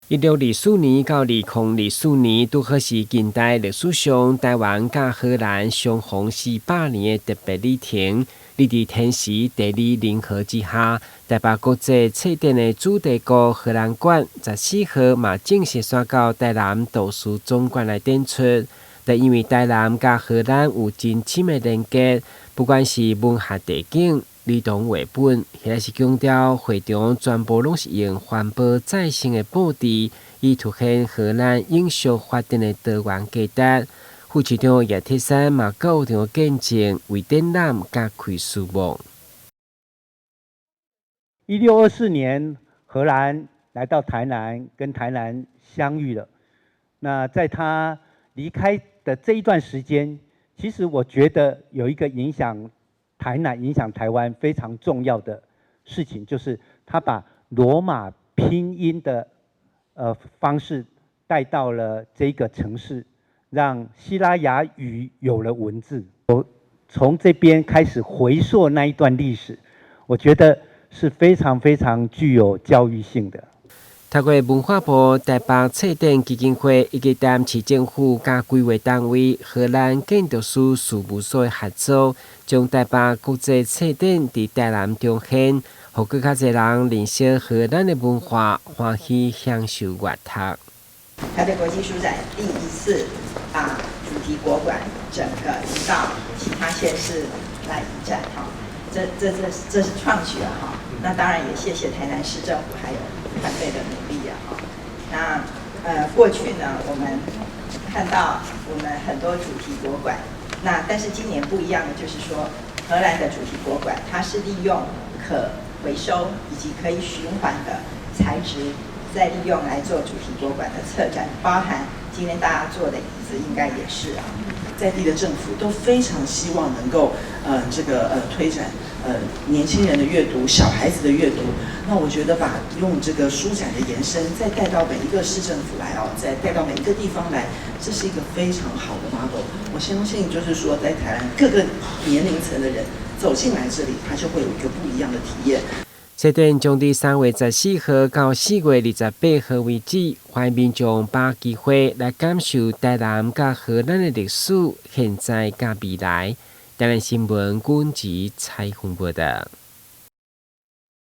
1624年到2024年，拄好是近代历史上台湾甲荷兰相逢400年的特别里程。你伫天时地利人和之下，台北国际册展的主题国荷兰馆14号嘛正式宣告台南图书总馆来展出。但因为台南甲荷兰有真深的连结，不管是文学地景、儿童绘本，或者是强调会场全部拢是用环保再生的布置，以凸显荷兰永续发展的多元价值。副市长叶铁山嘛到场见证，为展览加开序幕。1624年，荷兰来到台南，跟台南相遇了。那在他离开的这一段时间，其实我觉得有一个影响台南、影响台湾非常重要的事情，就是他把罗马拼音的方式带到了这个城市，让西拉雅语有了文字。我从这边开始回溯那一段历史，我觉得是非常非常具有教育性的。透过文化部台北册展基金会以及台南市政府甲规划单位荷兰建筑师事务所的合作，将台北国际册展伫台南彰显，互更较侪人认识荷兰的文化，欢喜享受阅读。台北国际书展第一次把主题国馆整个移到其他县市来移展哈，这是创举了哈。那当然也谢谢台南市政府还有团队的努力啊哈。那过去呢，我们看到我们很多主题国馆，但是今年不一样的就是说，荷兰的主题国馆它是利用可回收以及可以循环的材质，再利用来做主题国馆的策展，包含今天大家坐的椅子应该也是啊。在地的政府都非常希望能够推展年轻人的阅读、小孩子的阅读。那我觉得用这个书展的延伸，再带到每一个市政府来再带到每一个地方来，这是一个非常好的 model。我相信就是说，在台湾各个年龄层的人走进来这里，他就会有一个不一样的体验。册展将伫3月14号到4月28号为止，欢迎民众把握机会来感受台南甲荷兰的历史、现在甲未来。台南新闻阮吉采访报道。